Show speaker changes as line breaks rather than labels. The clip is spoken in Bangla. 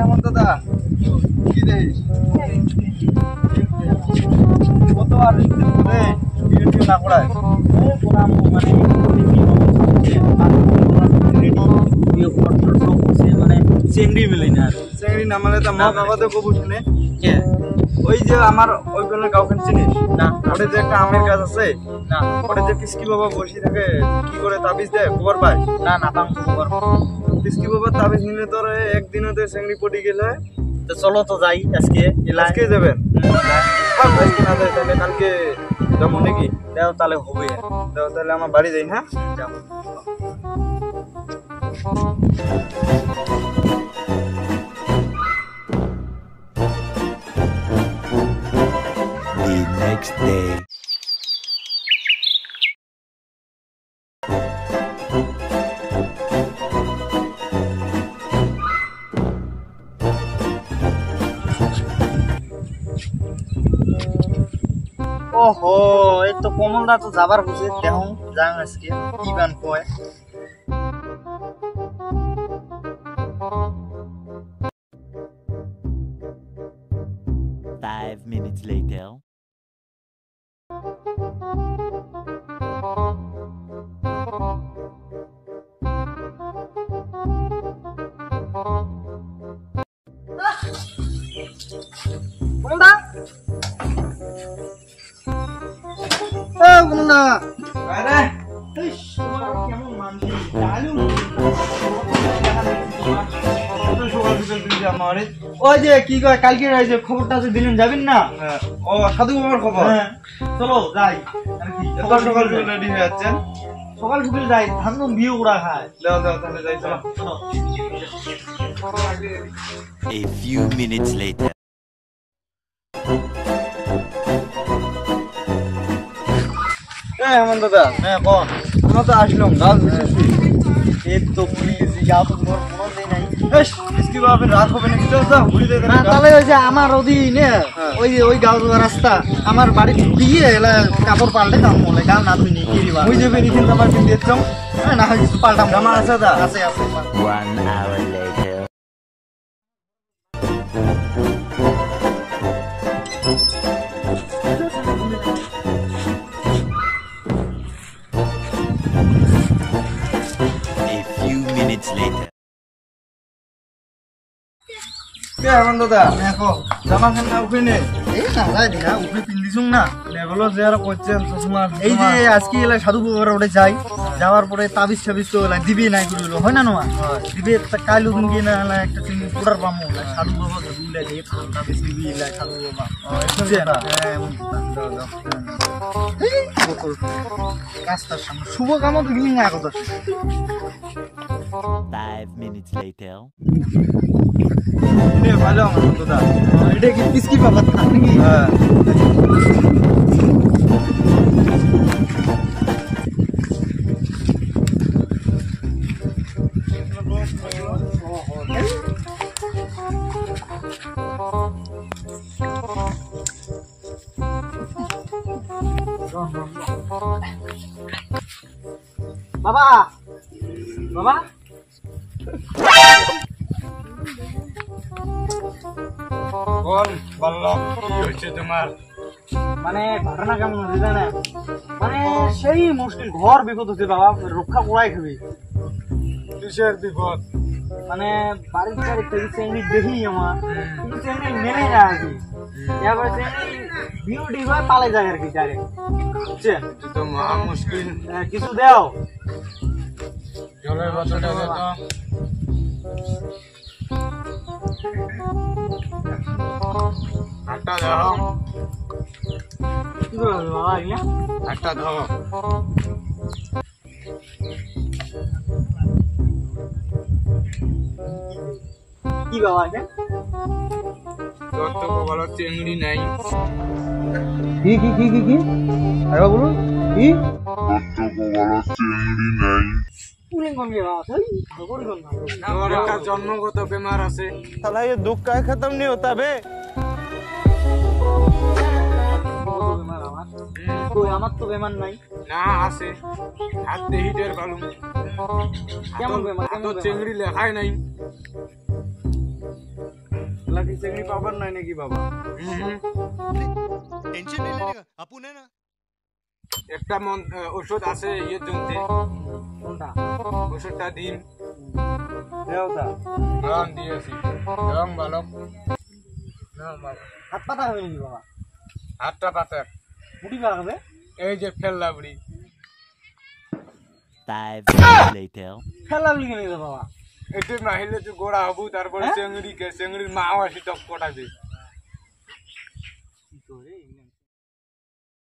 আমার দাদা কি দেখিস কত আর না করায়
মানে চেংড়ি মিলে না
চেংড়ি না মানে মা বাবা তো কবু শুনে ওই যে আমার ওই কোন কাউকে চিনিস
না
ওটা যে একটা আমের গাছ আছে
না
ওটা যে পিসকি বাবা বসে থাকে কি করে তাবিজ দেয় খবর পায়
না না তাম খবর
পিসকি বাবা তাবিজ নিলে তোর একদিনও তো চেংড়ি পটি গেলে
তো চলো তো যাই আজকে
আজকে যাবেন আজকে না যাই তাহলে কালকে যাবো নাকি
দেও তাহলে হবে
দাও তাহলে আমার বাড়ি যাই হ্যাঁ
যাবো
The next day.
ওহো এই তো কমলদা তো যাবার বুঝে দেখুন যাং আজকে কি বান কয়
5 minutes later.
কমলদা কমলদা
আরে
কেমন মানছি চালু ওই যে কি কয় কালকে যে খবরটা আছে দিলেন যাবেন না
ও সাধু বাবার খবর
চলো যাই আর কি
সকাল সকাল রেডি হয়ে যাচ্ছেন
সকাল সকাল যাই ধান বিয়ে করা খায়
দাও দাও তাহলে যাই চলো
চলো
A few minutes later.
হেমন্ত দাদা
হ্যাঁ বল
আমরা তো আসলাম গাছ বুঝেছি
এই তো প্লিজ যাও তো তোমার মনে দেই নাই
পিসকি বাবা রাত হবে নাকি চল যাও ঘুরে দেয়
না তাহলে ওই যে আমার অধীনে ওই যে ওই গাঁও রাস্তা আমার বাড়ি দিয়ে এলা কাপড় পাল্টে দাম বলে গাও না তুমি নিয়ে কিরি
ওই যে বেরিয়ে আমার কিনতে যাচ্ছাম
না হয় কিছু পাল্টাম
জামা আছে দা
আছে আছে
1 hour later. A few minutes later.
কে হেমন্ত দাদা দেখো জামা খান না উঠে
এই না যাই দিনা উপরে পিন্দিছুম না
এগুলো যে আর করছেন তো তোমার
এই যে আজকে এলা সাধু বাবার ওটা যাই যাওয়ার পরে তাবিজ টাবিজ তো এলা দিবি নাই করিল হয় না নোয়া দিবে কাল উদিন গিয়ে না এলা একটা তুমি পুরার পামো সাধু বাবা দুলে যে তাবিজ দিবি এলা সাধু বাবা রাস্তার সামনে শুভ কামও তো গিয়ে আগত আছে
5 minutes later.
ভালো হেমন্ত দাদা
এটা কি পিসকি বাবা নাকি
হ্যাঁ
বাবা বাবা
বল বললাম কি হয়েছে তোমার
মানে ঘটনা কেমন হচ্ছে জানেন মানে সেই মুশকিল ঘর বিপদ হচ্ছে বাবা রক্ষা করাই খাবি
কিসের বিপদ
মানে বাড়ির বাড়ি থেকে চেঙ্গি দেখি আমার কিন্তু চেঙ্গি মেনে যায় আর কি এবার চেঙ্গি বিউটি হয় পালে যায় আর কি ডাইরেক্ট বুঝছেন
তো মহা মুশকিল
কিছু দেও
জলের বোতলটা দে তো একটা দাও
কি করবে বাবা এগুলা
একটা দাও
কি বাবা এটা
তোর তো বলো চেংড়ি নাই
কি কি কি কি কি আরে বলুন কি পুলিং কোন গে বাবা সই খবর কোন না
তোর একটা জন্মগত বেমার আছে সালা ये दुख का खत्म नहीं होता बे
আমার তো বেমান নাই
না আছে হাত দেহি টের পালুম
কেমন বেমার, কেমন
হাতত
বেমার?
চেংড়ি লেখাই নাই
লাকি চেংড়ি পাবার নাই নাকি বাবা?
टेंशन नहीं लेने का अपन है ना
একটা ওষুধ আছে ইয়ের জন্য
কোনটা?
ওষুধটা দিন
দেওতা।
রং দিয়েছি রং ভালো
না বাবা। হাত পাতা হবে নাকি বাবা?
হাতটা পাতে
মুটি পাওয়া হবে?
এই যে ফেললা বুড়ি
5 minutes later.
খেলা বলি কেন বাবা?
এতে মাহিলে তুই গোড়া হবু তারপরে চেংড়ি কে চেংড়ির মাও আসি টক পটাবে